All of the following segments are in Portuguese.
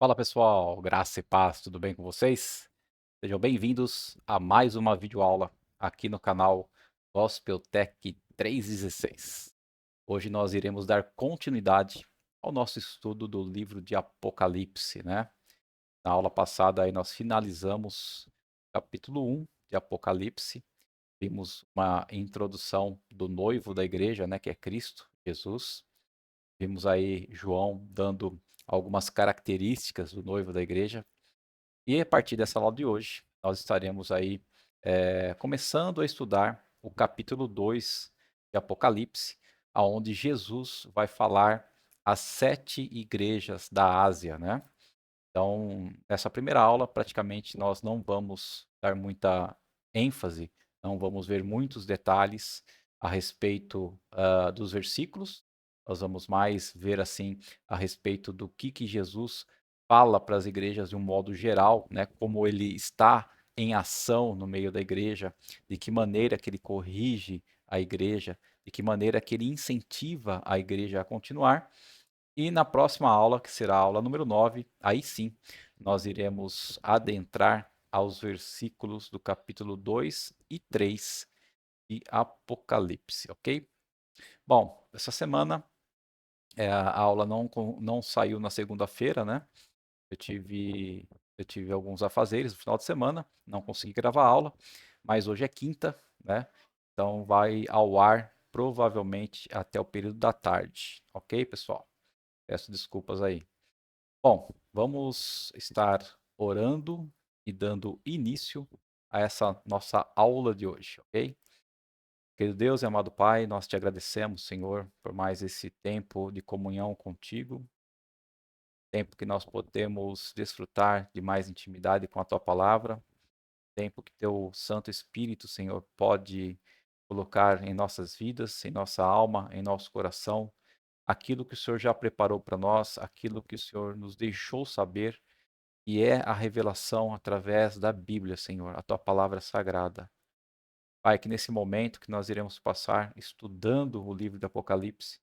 Fala pessoal, graça e paz, tudo bem com vocês? Sejam bem-vindos a mais uma videoaula aqui no canal Gospel Tech 316. Hoje nós iremos dar continuidade ao nosso estudo do livro de Apocalipse, né? Na aula passada aí nós finalizamos o capítulo 1 de Apocalipse, vimos uma introdução do noivo da igreja, né, que é Cristo, Jesus. Vimos aí João dando algumas características do noivo da igreja. E a partir dessa aula de hoje, nós estaremos aí começando a estudar o capítulo 2 de Apocalipse, aonde Jesus vai falar às 7 igrejas da Ásia, né? Então, nessa primeira aula, praticamente nós não vamos dar muita ênfase, não vamos ver muitos detalhes a respeito dos versículos. Nós vamos mais ver assim a respeito do que Jesus fala para as igrejas de um modo geral, né? Como ele está em ação no meio da igreja, de que maneira que ele corrige a igreja, de que maneira que ele incentiva a igreja a continuar. E na próxima aula, que será a aula número 9, aí sim, nós iremos adentrar aos versículos do capítulo 2 e 3 de Apocalipse, ok? Bom, essa semana a aula não saiu na segunda-feira, né? Eu tive, eu tive alguns afazeres no final de semana, não consegui gravar a aula, mas hoje é quinta, né? Então vai ao ar provavelmente até o período da tarde, ok, pessoal? Peço desculpas aí. Bom, vamos estar orando e dando início a essa nossa aula de hoje, ok? Querido Deus e amado Pai, nós te agradecemos, Senhor, por mais esse tempo de comunhão contigo, tempo que nós podemos desfrutar de mais intimidade com a tua palavra, tempo que teu Santo Espírito, Senhor, pode colocar em nossas vidas, em nossa alma, em nosso coração, aquilo que o Senhor já preparou para nós, aquilo que o Senhor nos deixou saber e é a revelação através da Bíblia, Senhor, a tua palavra sagrada. Pai, que nesse momento que nós iremos passar estudando o livro do Apocalipse,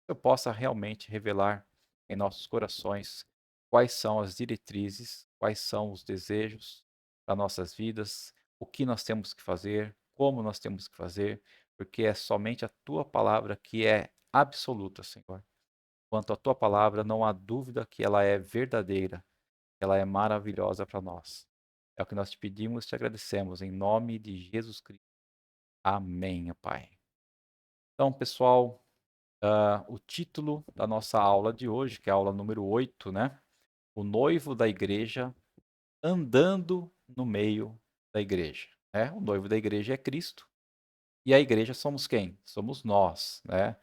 eu possa realmente revelar em nossos corações quais são as diretrizes, quais são os desejos das nossas vidas, o que nós temos que fazer, como nós temos que fazer, porque é somente a tua palavra que é absoluta, Senhor. Quanto à tua palavra, não há dúvida que ela é verdadeira, ela é maravilhosa para nós. É o que nós te pedimos e te agradecemos, em nome de Jesus Cristo. Amém, Pai. Então, pessoal, o título da nossa aula de hoje, que é a aula número 8, né? O noivo da igreja andando no meio da igreja. Né? O noivo da igreja é Cristo. E a igreja somos quem? Somos nós, né?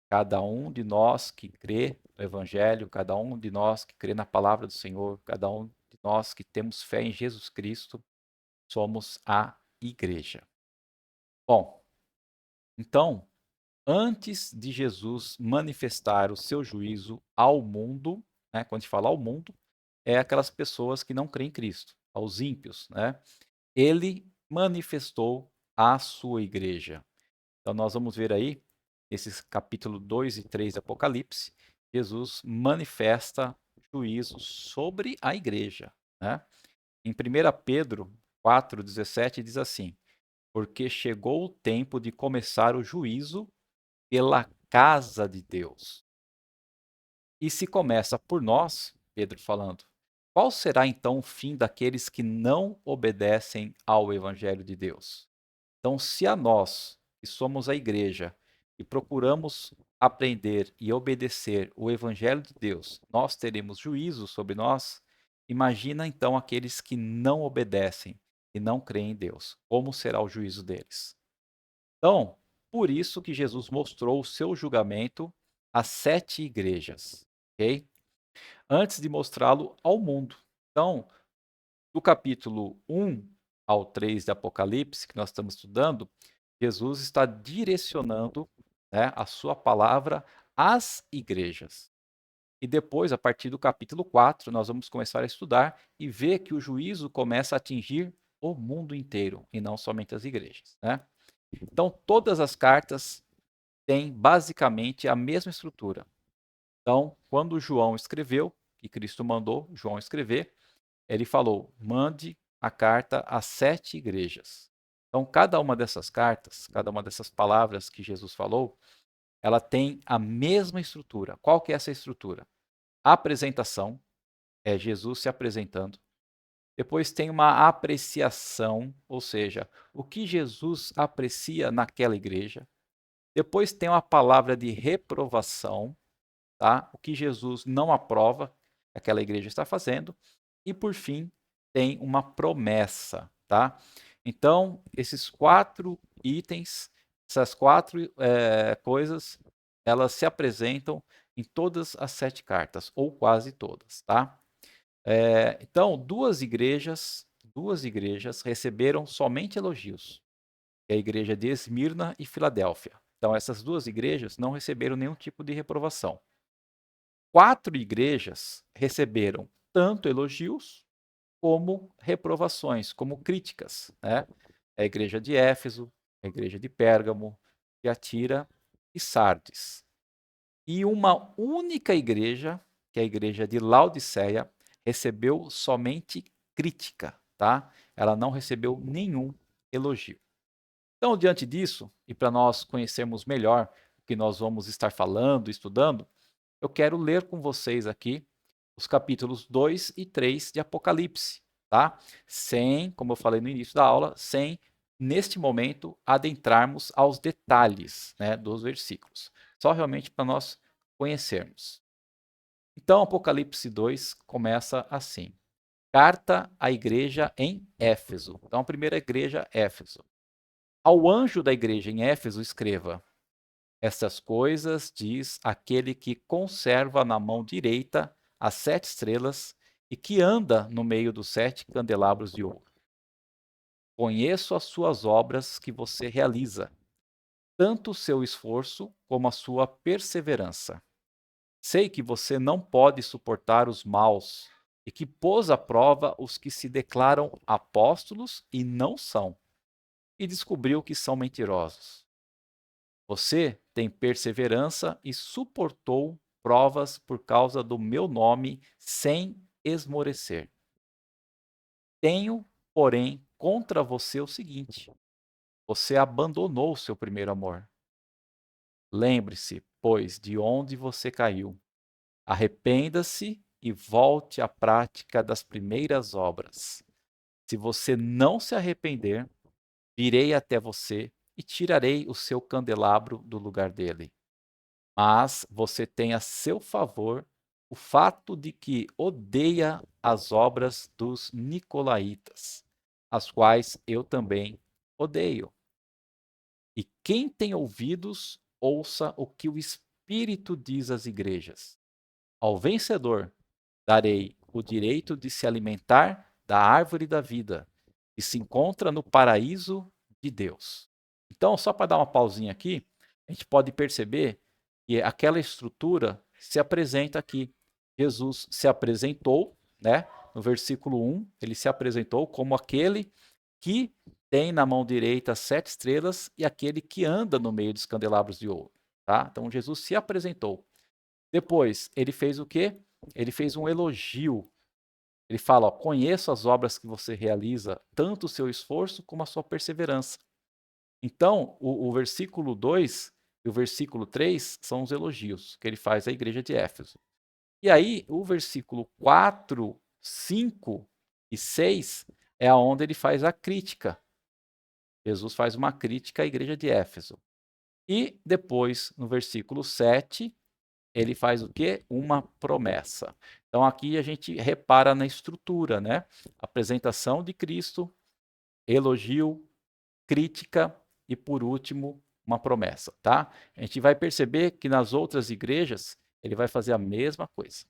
Cada um de nós que crê no Evangelho, cada um de nós que crê na palavra do Senhor, cada um de nós que temos fé em Jesus Cristo, somos a igreja. Bom, então, antes de Jesus manifestar o seu juízo ao mundo, né, quando a gente fala ao mundo, é aquelas pessoas que não creem em Cristo, aos ímpios, né? Ele manifestou a sua igreja. Então nós vamos ver aí, esses capítulo 2 e 3 de Apocalipse, Jesus manifesta juízo sobre a igreja, né? Em 1 Pedro 4,17 diz assim: porque chegou o tempo de começar o juízo pela casa de Deus. E se começa por nós, Pedro falando, qual será então o fim daqueles que não obedecem ao Evangelho de Deus? Então, se a nós, que somos a igreja, e procuramos aprender e obedecer o Evangelho de Deus, nós teremos juízo sobre nós, imagina então aqueles que não obedecem e não creem em Deus. Como será o juízo deles? Então, por isso que Jesus mostrou o seu julgamento às 7 igrejas, ok? Antes de mostrá-lo ao mundo. Então, do capítulo 1 ao 3 de Apocalipse, que nós estamos estudando, Jesus está direcionando, né, a sua palavra às igrejas. E depois, a partir do capítulo 4, nós vamos começar a estudar e ver que o juízo começa a atingir o mundo inteiro e não somente as igrejas, né? Então, todas as cartas têm basicamente a mesma estrutura. Então, quando João escreveu, que Cristo mandou João escrever, ele falou: mande a carta às 7 igrejas. Então, cada uma dessas cartas, cada uma dessas palavras que Jesus falou, ela tem a mesma estrutura. Qual que é essa estrutura? A apresentação, é Jesus se apresentando. Depois tem uma apreciação, ou seja, o que Jesus aprecia naquela igreja. Depois tem uma palavra de reprovação, tá? O que Jesus não aprova que aquela igreja está fazendo. E por fim, tem uma promessa, tá? Então, esses 4 itens, essas 4 coisas, elas se apresentam em todas as 7 cartas, ou quase todas, tá? Então, duas igrejas receberam somente elogios, que é a igreja de Esmirna e Filadélfia. Então, essas 2 igrejas não receberam nenhum tipo de reprovação. 4 igrejas receberam tanto elogios como reprovações, como críticas, né? A igreja de Éfeso, a igreja de Pérgamo, Tiatira e Sardes. E uma única igreja, que é a igreja de Laodiceia, recebeu somente crítica, tá? Ela não recebeu nenhum elogio. Então, diante disso, e para nós conhecermos melhor o que nós vamos estar falando, estudando, eu quero ler com vocês aqui os capítulos 2 e 3 de Apocalipse, tá? Sem, como eu falei no início da aula, sem, neste momento, adentrarmos aos detalhes, né, dos versículos. Só realmente para nós conhecermos. Então, Apocalipse 2 começa assim. Carta à igreja em Éfeso. Então, a primeira igreja, Éfeso. Ao anjo da igreja em Éfeso, escreva: essas coisas diz aquele que conserva na mão direita as 7 estrelas e que anda no meio dos 7 candelabros de ouro. Conheço as suas obras que você realiza, tanto o seu esforço como a sua perseverança. Sei que você não pode suportar os maus e que pôs à prova os que se declaram apóstolos e não são, e descobriu que são mentirosos. Você tem perseverança e suportou provas por causa do meu nome sem esmorecer. Tenho, porém, contra você o seguinte: você abandonou o seu primeiro amor. Lembre-se, pois, de onde você caiu. Arrependa-se e volte à prática das primeiras obras. Se você não se arrepender, virei até você e tirarei o seu candelabro do lugar dele. Mas você tem a seu favor o fato de que odeia as obras dos nicolaítas, as quais eu também odeio. E quem tem ouvidos, ouça o que o Espírito diz às igrejas. Ao vencedor darei o direito de se alimentar da árvore da vida, que se encontra no paraíso de Deus. Então, só para dar uma pausinha aqui, a gente pode perceber que aquela estrutura se apresenta aqui. Jesus se apresentou, né? No versículo 1, ele se apresentou como aquele que tem na mão direita 7 estrelas e aquele que anda no meio dos candelabros de ouro, tá? Então Jesus se apresentou. Depois, ele fez o quê? Ele fez um elogio. Ele fala: ó, conheço as obras que você realiza, tanto o seu esforço como a sua perseverança. Então, o versículo 2 e o versículo 3 são os elogios que ele faz à igreja de Éfeso. E aí, o versículo 4, 5 e 6 é onde ele faz a crítica. Jesus faz uma crítica à igreja de Éfeso. E depois, no versículo 7, ele faz o quê? Uma promessa. Então aqui a gente repara na estrutura, né? Apresentação de Cristo, elogio, crítica e por último uma promessa, tá? A gente vai perceber que nas outras igrejas ele vai fazer a mesma coisa.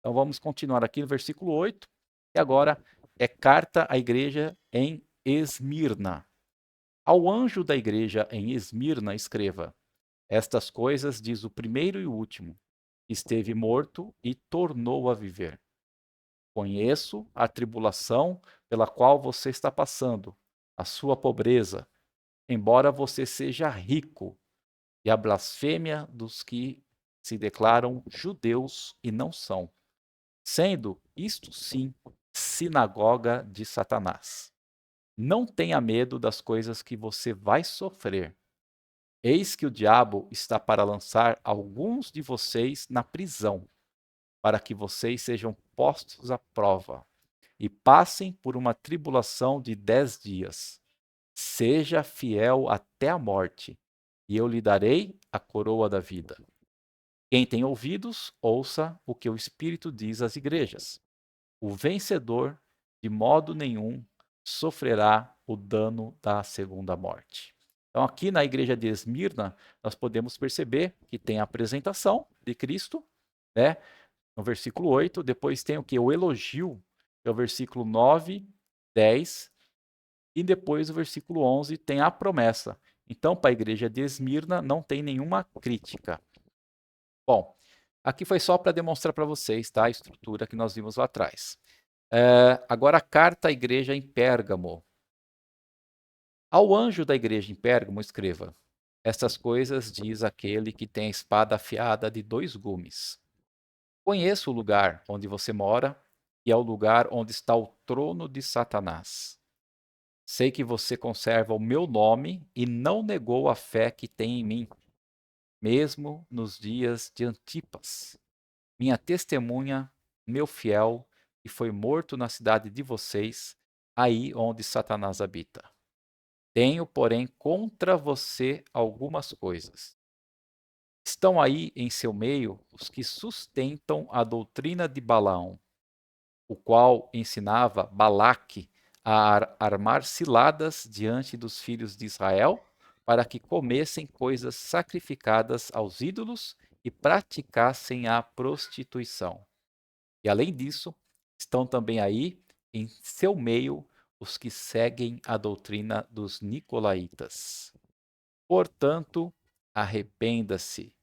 Então vamos continuar aqui no versículo 8, e agora é carta à igreja em Esmirna. Ao anjo da igreja em Esmirna escreva: estas coisas diz o primeiro e o último, esteve morto e tornou a viver. Conheço a tribulação pela qual você está passando, a sua pobreza, embora você seja rico, e a blasfêmia dos que se declaram judeus e não são, sendo isto sim sinagoga de Satanás. Não tenha medo das coisas que você vai sofrer. Eis que o diabo está para lançar alguns de vocês na prisão, para que vocês sejam postos à prova e passem por uma tribulação de 10 dias. Seja fiel até a morte, e eu lhe darei a coroa da vida. Quem tem ouvidos, ouça o que o Espírito diz às igrejas. O vencedor, de modo nenhum, sofrerá o dano da segunda morte. Então, aqui na igreja de Esmirna, nós podemos perceber que tem a apresentação de Cristo, né? No versículo 8, depois tem o que? O elogio, que é o versículo 9, 10, e depois o versículo 11 tem a promessa. Então, para a igreja de Esmirna, não tem nenhuma crítica. Bom, aqui foi só para demonstrar para vocês, tá? A estrutura que nós vimos lá atrás. Agora a carta à igreja em Pérgamo. Ao anjo da igreja em Pérgamo escreva: Estas coisas diz aquele que tem a espada afiada de 2 gumes. Conheço o lugar onde você mora e é o lugar onde está o trono de Satanás. Sei que você conserva o meu nome e não negou a fé que tem em mim, mesmo nos dias de Antipas, minha testemunha, meu fiel, que foi morto na cidade de vocês, aí onde Satanás habita. Tenho, porém, contra você algumas coisas. Estão aí em seu meio os que sustentam a doutrina de Balaão, o qual ensinava Balaque a armar ciladas diante dos filhos de Israel, para que comessem coisas sacrificadas aos ídolos e praticassem a prostituição. E além disso, estão também aí em seu meio os que seguem a doutrina dos nicolaítas. Portanto, arrependa-se,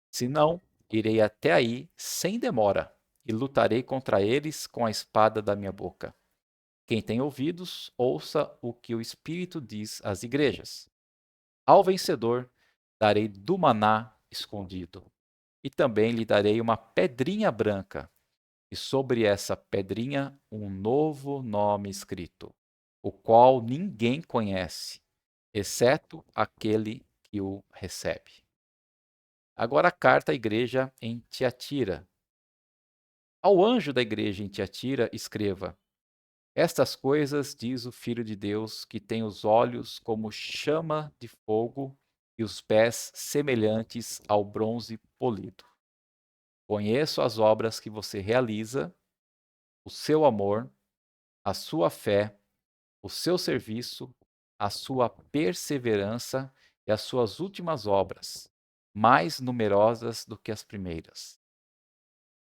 senão irei até aí sem demora e lutarei contra eles com a espada da minha boca. Quem tem ouvidos, ouça o que o Espírito diz às igrejas. Ao vencedor darei do maná escondido, e também lhe darei uma pedrinha branca, e sobre essa pedrinha um novo nome escrito, o qual ninguém conhece, exceto aquele que o recebe. Agora a carta à igreja em Tiatira. Ao anjo da igreja em Tiatira, escreva: Estas coisas diz o Filho de Deus, que tem os olhos como chama de fogo e os pés semelhantes ao bronze polido. Conheço as obras que você realiza, o seu amor, a sua fé, o seu serviço, a sua perseverança e as suas últimas obras, mais numerosas do que as primeiras.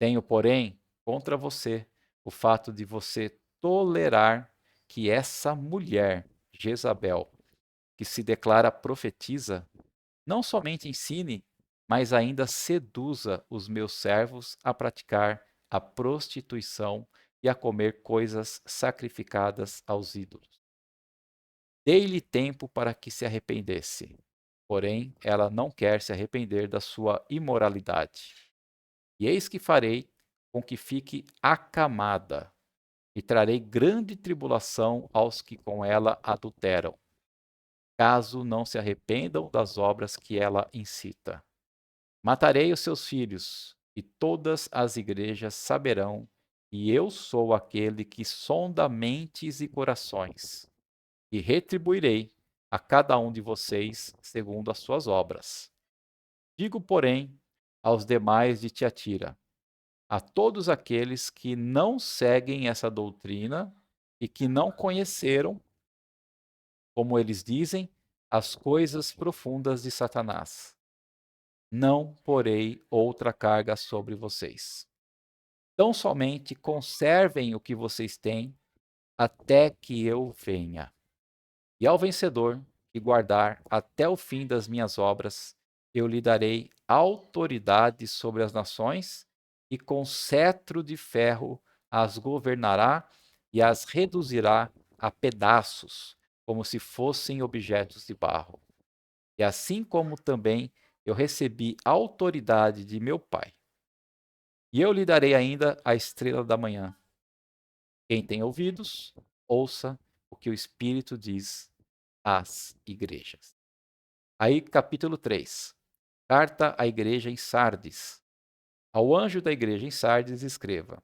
Tenho, porém, contra você o fato de você tolerar que essa mulher, Jezabel, que se declara profetisa, não somente ensine, mas ainda seduza os meus servos a praticar a prostituição e a comer coisas sacrificadas aos ídolos. Dei-lhe tempo para que se arrependesse, porém ela não quer se arrepender da sua imoralidade. E eis que farei com que fique acamada, e trarei grande tribulação aos que com ela adulteram, caso não se arrependam das obras que ela incita. Matarei os seus filhos, e todas as igrejas saberão que eu sou aquele que sonda mentes e corações, e retribuirei a cada um de vocês segundo as suas obras. Digo, porém, aos demais de Tiatira, a todos aqueles que não seguem essa doutrina e que não conheceram, como eles dizem, as coisas profundas de Satanás. Não porei outra carga sobre vocês. Tão somente conservem o que vocês têm até que eu venha. E ao vencedor que guardar até o fim das minhas obras, eu lhe darei autoridade sobre as nações, e com cetro de ferro as governará e as reduzirá a pedaços, como se fossem objetos de barro. E assim como também eu recebi autoridade de meu Pai, E eu lhe darei ainda a estrela da manhã. Quem tem ouvidos, ouça o que o Espírito diz às igrejas. Aí, capítulo 3. Carta à igreja em Sardes. Ao anjo da igreja em Sardes escreva: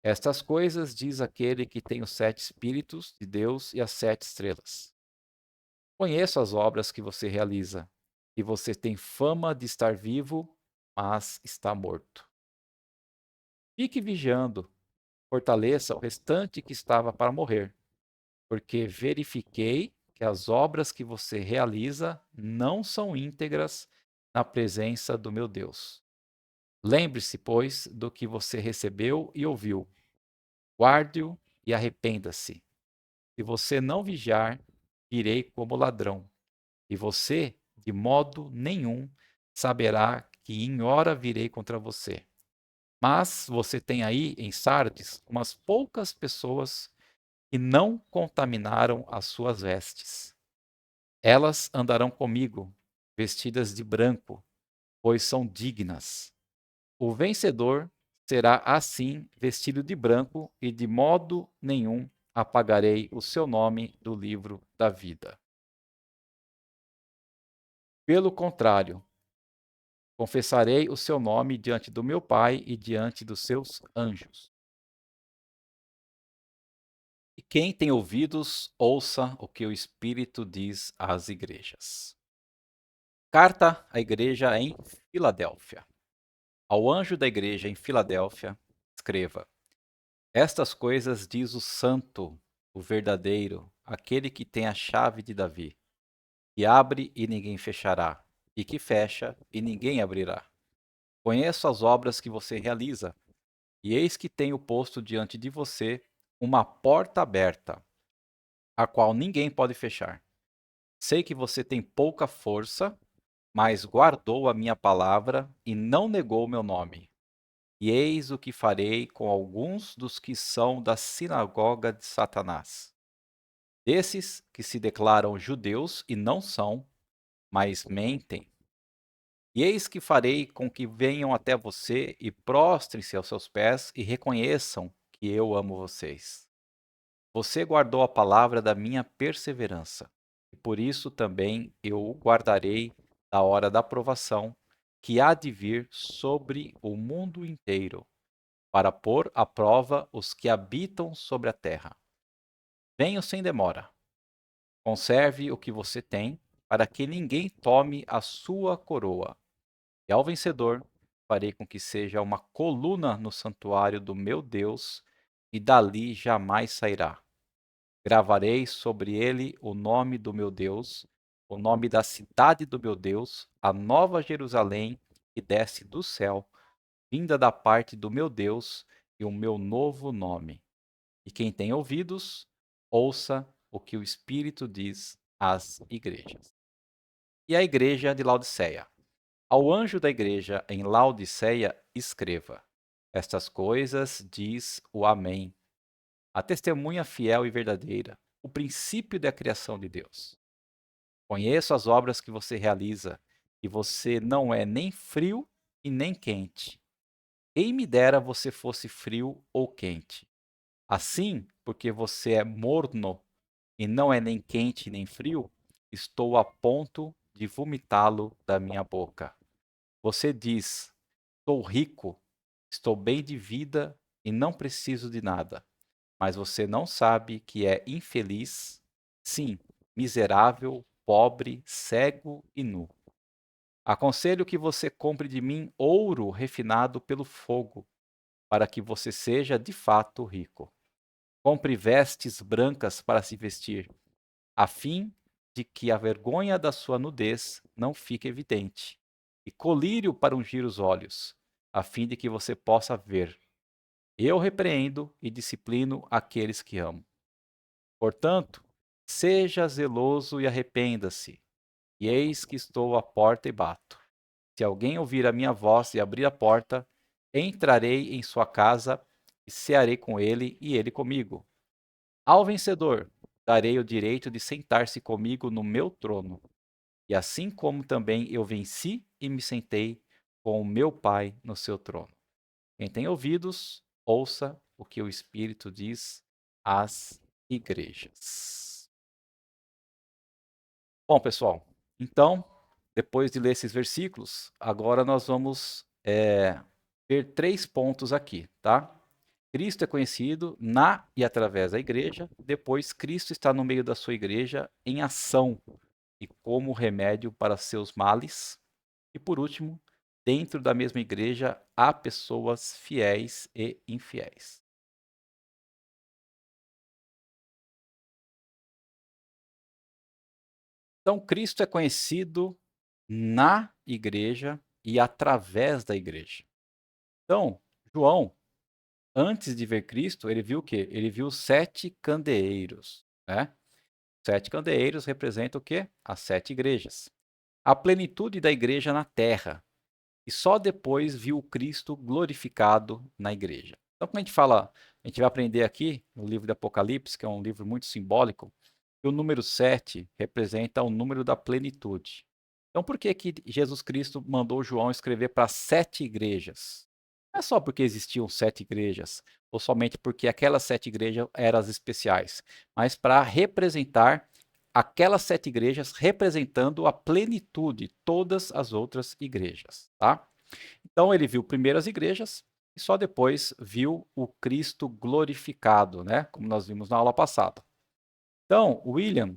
Estas coisas diz aquele que tem os 7 Espíritos de Deus e as 7 estrelas. Conheço as obras que você realiza, e você tem fama de estar vivo, mas está morto. Fique vigiando, fortaleça o restante que estava para morrer, porque verifiquei que as obras que você realiza não são íntegras na presença do meu Deus. Lembre-se, pois, do que você recebeu e ouviu. Guarde-o e arrependa-se. Se você não vigiar, virei como ladrão, e você, de modo nenhum, saberá que em hora virei contra você. Mas você tem aí em Sardes umas poucas pessoas que não contaminaram as suas vestes. Elas andarão comigo, vestidas de branco, pois são dignas. O vencedor será assim vestido de branco, e de modo nenhum apagarei o seu nome do livro da vida. Pelo contrário, confessarei o seu nome diante do meu Pai e diante dos seus anjos. E quem tem ouvidos, ouça o que o Espírito diz às igrejas. Carta à igreja em Filadélfia. Ao anjo da igreja em Filadélfia, escreva: Estas coisas diz o Santo, o verdadeiro, aquele que tem a chave de Davi, que abre e ninguém fechará, e que fecha e ninguém abrirá. Conheço as obras que você realiza, e eis que tenho posto diante de você uma porta aberta, a qual ninguém pode fechar. Sei que você tem pouca força, mas guardou a minha palavra e não negou o meu nome. E eis o que farei com alguns dos que são da sinagoga de Satanás. Desses que se declaram judeus e não são, mas mentem. E eis que farei com que venham até você e prostrem-se aos seus pés e reconheçam que eu amo vocês. Você guardou a palavra da minha perseverança, e por isso também eu o guardarei da hora da provação, que há de vir sobre o mundo inteiro, para pôr à prova os que habitam sobre a terra. Venho sem demora. Conserve o que você tem, para que ninguém tome a sua coroa. E ao vencedor, farei com que seja uma coluna no santuário do meu Deus, e dali jamais sairá. Gravarei sobre ele o nome do meu Deus, o nome da cidade do meu Deus, a nova Jerusalém que desce do céu, vinda da parte do meu Deus, e o meu novo nome. E quem tem ouvidos, ouça o que o Espírito diz às igrejas. E a igreja de Laodiceia. Ao anjo da igreja em Laodiceia, escreva: Estas coisas diz o Amém, a testemunha fiel e verdadeira, o princípio da criação de Deus. Conheço as obras que você realiza, e você não é nem frio e nem quente. Quem me dera você fosse frio ou quente. Assim, porque você é morno e não é nem quente nem frio, estou a ponto de vomitá-lo da minha boca. Você diz: Sou rico, estou bem de vida e não preciso de nada. Mas você não sabe que é infeliz, sim, miserável, pobre, cego e nu. Aconselho que você compre de mim ouro refinado pelo fogo, para que você seja de fato rico. Compre vestes brancas para se vestir, a fim de que a vergonha da sua nudez não fique evidente, e colírio para ungir os olhos, a fim de que você possa ver. Eu repreendo e disciplino aqueles que amo. Portanto, seja zeloso e arrependa-se. E eis que estou à porta e bato. Se alguém ouvir a minha voz e abrir a porta, entrarei em sua casa e cearei com ele e ele comigo. Ao vencedor, darei o direito de sentar-se comigo no meu trono. E assim como também eu venci e me sentei com o meu Pai no seu trono. Quem tem ouvidos, ouça o que o Espírito diz às igrejas. Bom, pessoal, então, depois de ler esses versículos, agora nós vamos ver 3 pontos aqui, tá? Cristo é conhecido na e através da igreja. Depois, Cristo está no meio da sua igreja em ação e como remédio para seus males. E por último, dentro da mesma igreja há pessoas fiéis e infiéis. Então, Cristo é conhecido na igreja e através da igreja. Então, João, antes de ver Cristo, ele viu o quê? Ele viu 7 candeeiros, né? 7 candeeiros representam o quê? As 7 igrejas. A plenitude da igreja na terra. E só depois viu o Cristo glorificado na igreja. Então, quando a gente fala, a gente vai aprender aqui no livro de Apocalipse, que é um livro muito simbólico, que o número 7 representa o número da plenitude. Então, por que que Jesus Cristo mandou João escrever para 7 igrejas? Não é só porque existiam 7 igrejas, ou somente porque aquelas 7 igrejas eram as especiais, mas para representar aquelas 7 igrejas representando a plenitude, todas as outras igrejas, tá? Então ele viu primeiro as igrejas e só depois viu o Cristo glorificado, né? Como nós vimos na aula passada. Então, William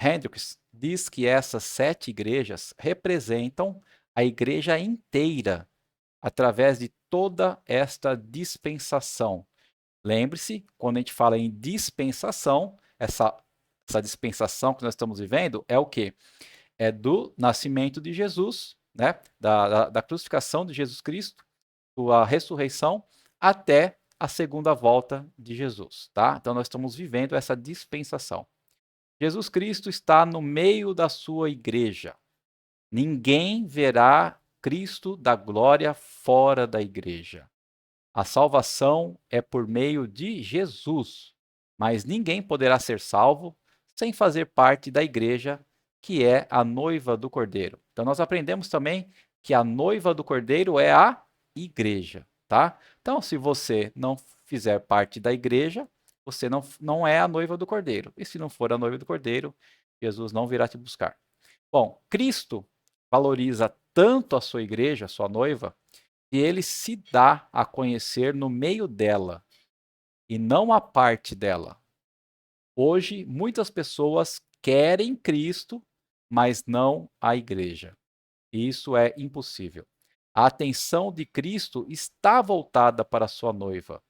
Hendricks diz que essas 7 igrejas representam a igreja inteira através de toda esta dispensação. Lembre-se, quando a gente fala em dispensação, essa dispensação que nós estamos vivendo é o quê? É do nascimento de Jesus, né? Da crucificação de Jesus Cristo, sua ressurreição, até a segunda volta de Jesus, tá? Então nós estamos vivendo essa dispensação. Jesus Cristo está no meio da sua igreja. Ninguém verá Cristo da glória fora da igreja. A salvação é por meio de Jesus, mas ninguém poderá ser salvo sem fazer parte da igreja, que é a noiva do Cordeiro. Então nós aprendemos também que a noiva do Cordeiro é a igreja, tá? Então, se você não fizer parte da igreja, você não é a noiva do Cordeiro. E se não for a noiva do Cordeiro, Jesus não virá te buscar. Bom, Cristo valoriza tanto a sua igreja, a sua noiva, e ele se dá a conhecer no meio dela e não a parte dela. Hoje, muitas pessoas querem Cristo, mas não a igreja. E isso é impossível. A atenção de Cristo está voltada para a sua noiva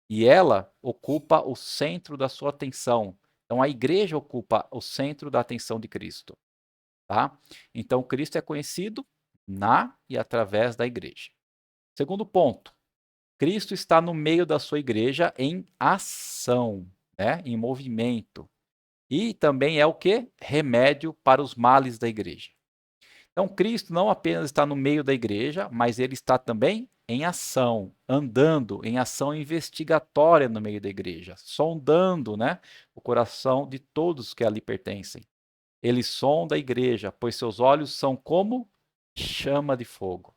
e ela ocupa o centro da sua atenção. Então, a igreja ocupa o centro da atenção de Cristo. Tá? Então, Cristo é conhecido na e através da igreja. Segundo ponto, Cristo está no meio da sua igreja em ação, né? Em movimento. E também é o que? Remédio para os males da igreja. Então, Cristo não apenas está no meio da igreja, mas ele está também em ação, andando em ação investigatória no meio da igreja, sondando, né, o coração de todos que ali pertencem. Ele sonda a igreja, pois seus olhos são como chama de fogo.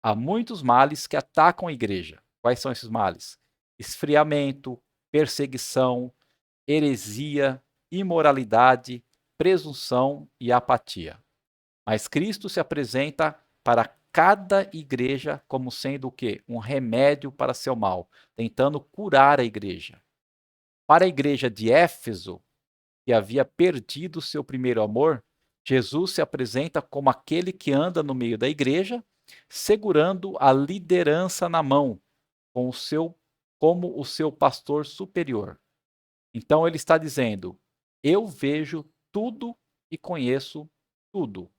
Há muitos males que atacam a igreja. Quais são esses males? Esfriamento, perseguição, heresia, imoralidade, presunção e apatia. Mas Cristo se apresenta para cada igreja como sendo o quê? Um remédio para seu mal, tentando curar a igreja. Para a igreja de Éfeso, que havia perdido seu primeiro amor, Jesus se apresenta como aquele que anda no meio da igreja, segurando a liderança na mão, como o seu pastor superior. Então ele está dizendo: eu vejo tudo e conheço tudo.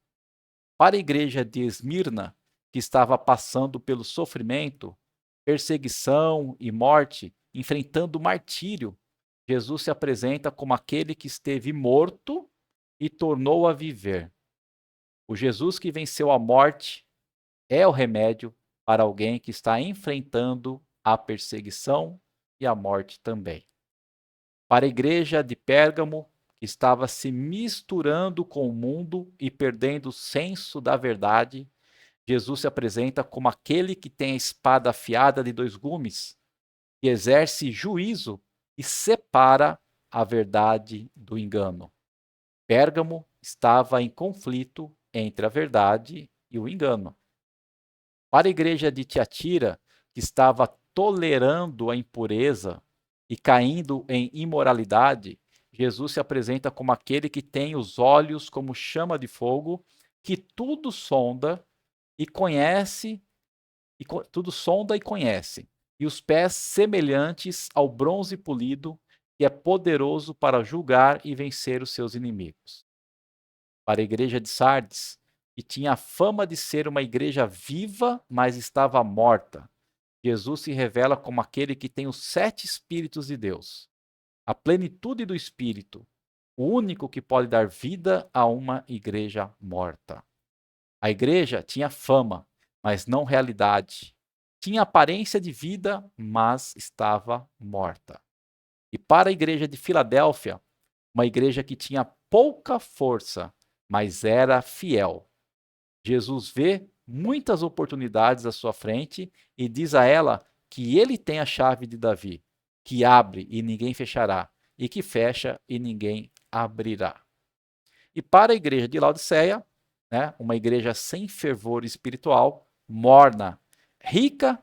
Para a igreja de Esmirna, que estava passando pelo sofrimento, perseguição e morte, enfrentando martírio, Jesus se apresenta como aquele que esteve morto e tornou a viver. O Jesus que venceu a morte é o remédio para alguém que está enfrentando a perseguição e a morte também. Para a igreja de Pérgamo, que estava se misturando com o mundo e perdendo o senso da verdade, Jesus se apresenta como aquele que tem a espada afiada de dois gumes, que exerce juízo e separa a verdade do engano. Pérgamo estava em conflito entre a verdade e o engano. Para a igreja de Tiatira, que estava tolerando a impureza e caindo em imoralidade, Jesus se apresenta como aquele que tem os olhos como chama de fogo, que tudo sonda e conhece, tudo sonda e conhece, e os pés semelhantes ao bronze polido, que é poderoso para julgar e vencer os seus inimigos. Para a igreja de Sardes, que tinha a fama de ser uma igreja viva, mas estava morta, Jesus se revela como aquele que tem os 7 Espíritos de Deus, a plenitude do Espírito, o único que pode dar vida a uma igreja morta. A igreja tinha fama, mas não realidade. Tinha aparência de vida, mas estava morta. E para a igreja de Filadélfia, uma igreja que tinha pouca força, mas era fiel. Jesus vê muitas oportunidades à sua frente e diz a ela que ele tem a chave de Davi, que abre e ninguém fechará, e que fecha e ninguém abrirá. E para a igreja de Laodiceia, né, uma igreja sem fervor espiritual, morna, rica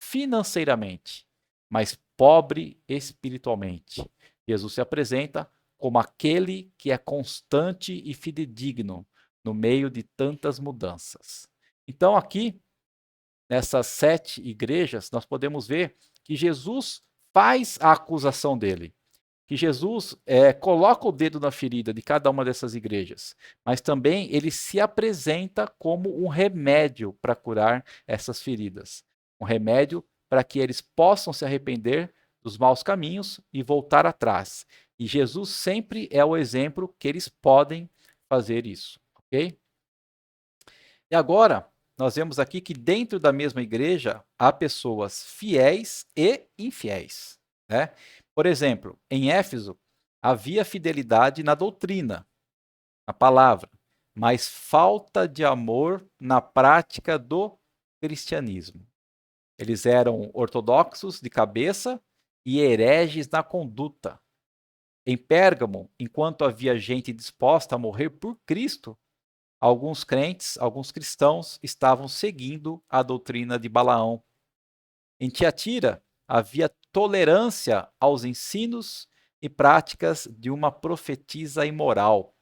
financeiramente, mas pobre espiritualmente. Jesus se apresenta como aquele que é constante e fidedigno no meio de tantas mudanças. Então, aqui, nessas 7 igrejas, nós podemos ver que Jesus faz a acusação dele, que Jesus coloca o dedo na ferida de cada uma dessas igrejas, mas também ele se apresenta como um remédio para curar essas feridas, um remédio para que eles possam se arrepender dos maus caminhos e voltar atrás. E Jesus sempre é o exemplo que eles podem fazer isso, ok? E agora, nós vemos aqui que dentro da mesma igreja há pessoas fiéis e infiéis, né? Por exemplo, em Éfeso, havia fidelidade na doutrina, na palavra, mas falta de amor na prática do cristianismo. Eles eram ortodoxos de cabeça e hereges na conduta. Em Pérgamo, enquanto havia gente disposta a morrer por Cristo, alguns crentes, alguns cristãos estavam seguindo a doutrina de Balaão. Em Tiatira, havia tolerância aos ensinos e práticas de uma profetisa imoral.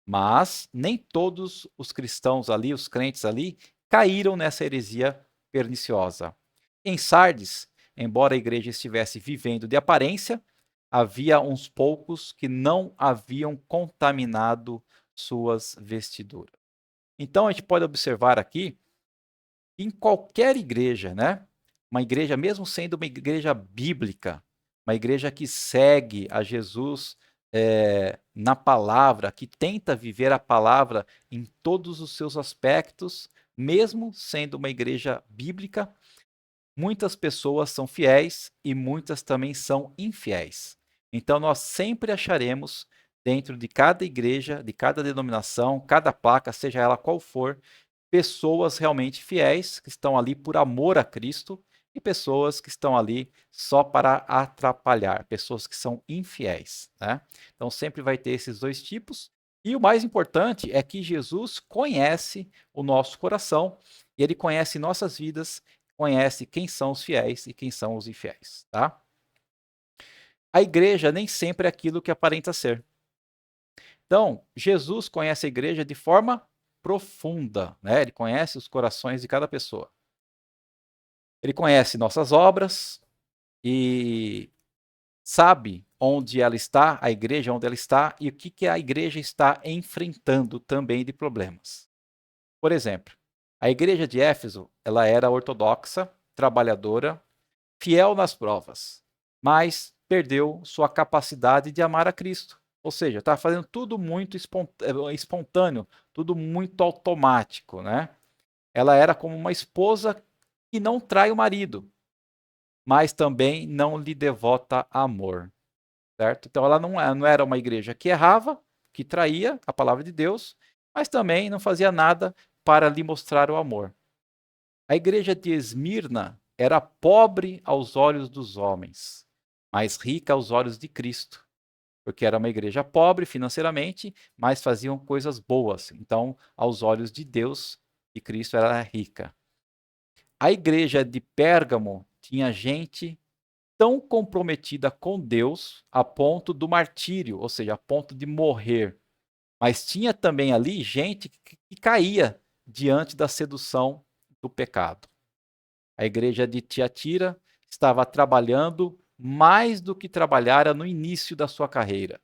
Mas nem todos os cristãos ali, os crentes ali, caíram nessa heresia perniciosa. Em Sardes, embora a igreja estivesse vivendo de aparência, havia uns poucos que não haviam contaminado suas vestiduras. Então a gente pode observar aqui, em qualquer igreja, né? Uma igreja, mesmo sendo uma igreja bíblica, uma igreja que segue a Jesus na palavra, que tenta viver a palavra em todos os seus aspectos, mesmo sendo uma igreja bíblica, muitas pessoas são fiéis e muitas também são infiéis. Então nós sempre acharemos dentro de cada igreja, de cada denominação, cada placa, seja ela qual for, pessoas realmente fiéis, que estão ali por amor a Cristo, e pessoas que estão ali só para atrapalhar, pessoas que são infiéis, né? Então sempre vai ter esses dois tipos. E o mais importante é que Jesus conhece o nosso coração, e ele conhece nossas vidas, conhece quem são os fiéis e quem são os infiéis, tá? A igreja nem sempre é aquilo que aparenta ser. Então, Jesus conhece a igreja de forma profunda, né? Ele conhece os corações de cada pessoa. Ele conhece nossas obras e sabe onde ela está, a igreja onde ela está e o que a igreja está enfrentando também de problemas. Por exemplo, a igreja de Éfeso, ela era ortodoxa, trabalhadora, fiel nas provas, mas perdeu sua capacidade de amar a Cristo. Ou seja, estava fazendo tudo muito espontâneo, tudo muito automático, né? Ela era como uma esposa que não trai o marido, mas também não lhe devota amor, certo? Então ela não era uma igreja que errava, que traía a palavra de Deus, mas também não fazia nada para lhe mostrar o amor. A igreja de Esmirna era pobre aos olhos dos homens, mas rica aos olhos de Cristo, porque era uma igreja pobre financeiramente, mas faziam coisas boas. Então, aos olhos de Deus e Cristo, ela era rica. A igreja de Pérgamo tinha gente tão comprometida com Deus a ponto do martírio, ou seja, a ponto de morrer. Mas tinha também ali gente que caía diante da sedução do pecado. A igreja de Tiatira estava trabalhando mais do que trabalhara no início da sua carreira.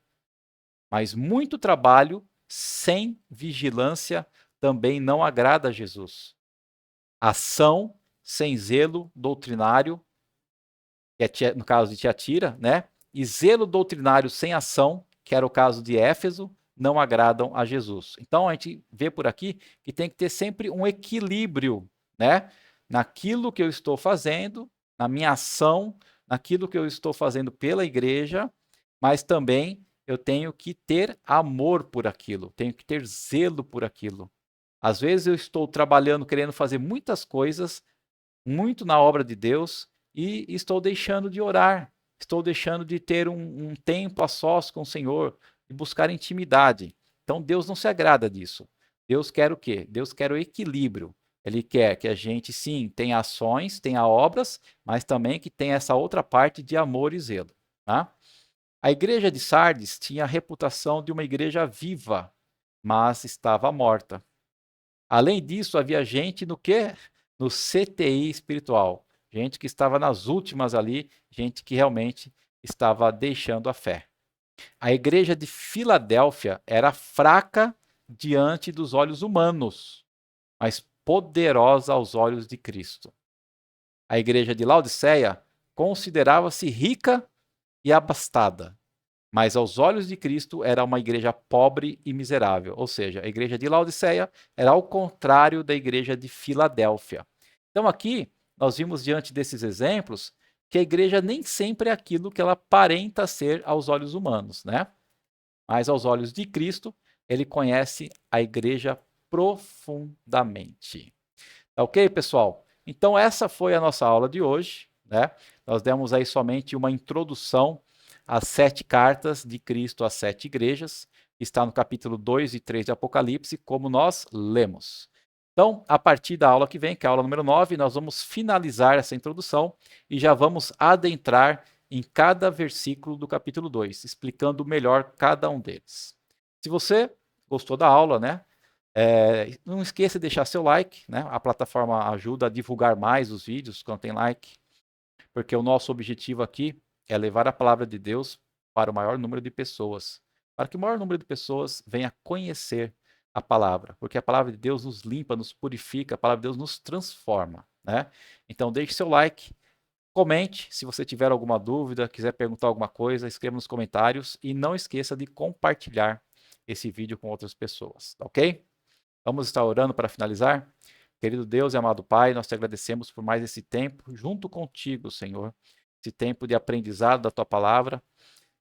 Mas muito trabalho sem vigilância também não agrada a Jesus. Ação sem zelo doutrinário, que é no caso de Tiatira, né? E zelo doutrinário sem ação, que era o caso de Éfeso, não agradam a Jesus. Então a gente vê por aqui que tem que ter sempre um equilíbrio, né? Naquilo que eu estou fazendo, na minha ação, naquilo que eu estou fazendo pela igreja, mas também eu tenho que ter amor por aquilo, tenho que ter zelo por aquilo. Às vezes eu estou trabalhando, querendo fazer muitas coisas, muito na obra de Deus, e estou deixando de orar, estou deixando de ter um tempo a sós com o Senhor, de buscar intimidade. Então Deus não se agrada disso. Deus quer o quê? Deus quer o equilíbrio. Ele quer que a gente, sim, tenha ações, tenha obras, mas também que tenha essa outra parte de amor e zelo. Tá? A igreja de Sardes tinha a reputação de uma igreja viva, mas estava morta. Além disso, havia gente no quê? No CTI espiritual. Gente que estava nas últimas ali, gente que realmente estava deixando a fé. A igreja de Filadélfia era fraca diante dos olhos humanos, mas poderosa aos olhos de Cristo. A igreja de Laodiceia considerava-se rica e abastada, mas aos olhos de Cristo era uma igreja pobre e miserável. Ou seja, a igreja de Laodiceia era ao contrário da igreja de Filadélfia. Então aqui nós vimos diante desses exemplos que a igreja nem sempre é aquilo que ela aparenta ser aos olhos humanos, né? Mas aos olhos de Cristo, ele conhece a igreja profundamente. Tá ok, pessoal? Então essa foi a nossa aula de hoje, né? Nós demos aí somente uma introdução às 7 cartas de Cristo às 7 igrejas, está no capítulo 2 e 3 de Apocalipse, como nós lemos. Então, a partir da aula que vem, que é a aula número 9, nós vamos finalizar essa introdução e já vamos adentrar em cada versículo do capítulo 2, explicando melhor cada um deles. Se você gostou da aula, né? Não esqueça de deixar seu like, né? A plataforma ajuda a divulgar mais os vídeos quando tem like, porque o nosso objetivo aqui é levar a palavra de Deus para o maior número de pessoas, para que o maior número de pessoas venha conhecer a palavra, porque a palavra de Deus nos limpa, nos purifica, a palavra de Deus nos transforma, né? Então deixe seu like, comente se você tiver alguma dúvida, quiser perguntar alguma coisa, escreva nos comentários e não esqueça de compartilhar esse vídeo com outras pessoas, tá ok? Vamos estar orando para finalizar? Querido Deus e amado Pai, nós te agradecemos por mais esse tempo junto contigo, Senhor. Esse tempo de aprendizado da tua palavra.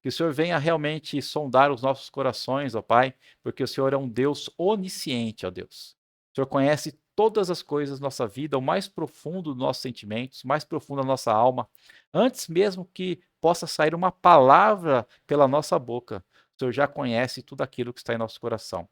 Que o Senhor venha realmente sondar os nossos corações, ó Pai, porque o Senhor é um Deus onisciente, ó Deus. O Senhor conhece todas as coisas da nossa vida, o mais profundo dos nossos sentimentos, o mais profundo da nossa alma, antes mesmo que possa sair uma palavra pela nossa boca. O Senhor já conhece tudo aquilo que está em nosso coração.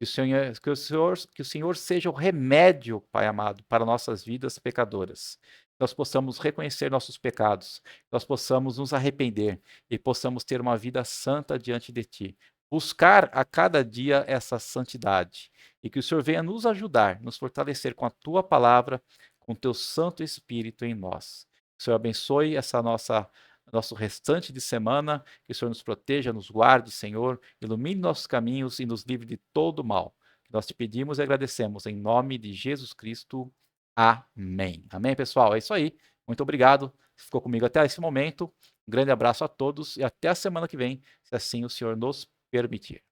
Que o Senhor seja o remédio, Pai amado, para nossas vidas pecadoras. Que nós possamos reconhecer nossos pecados, que nós possamos nos arrepender e possamos ter uma vida santa diante de Ti. Buscar a cada dia essa santidade. E que o Senhor venha nos ajudar, nos fortalecer com a Tua palavra, com o Teu Santo Espírito em nós. Que o Senhor abençoe essa nosso restante de semana, que o Senhor nos proteja, nos guarde, Senhor, ilumine nossos caminhos e nos livre de todo mal. Nós te pedimos e agradecemos em nome de Jesus Cristo. Amém. Amém, pessoal? É isso aí. Muito obrigado. Ficou comigo até esse momento. Um grande abraço a todos e até a semana que vem, se assim o Senhor nos permitir.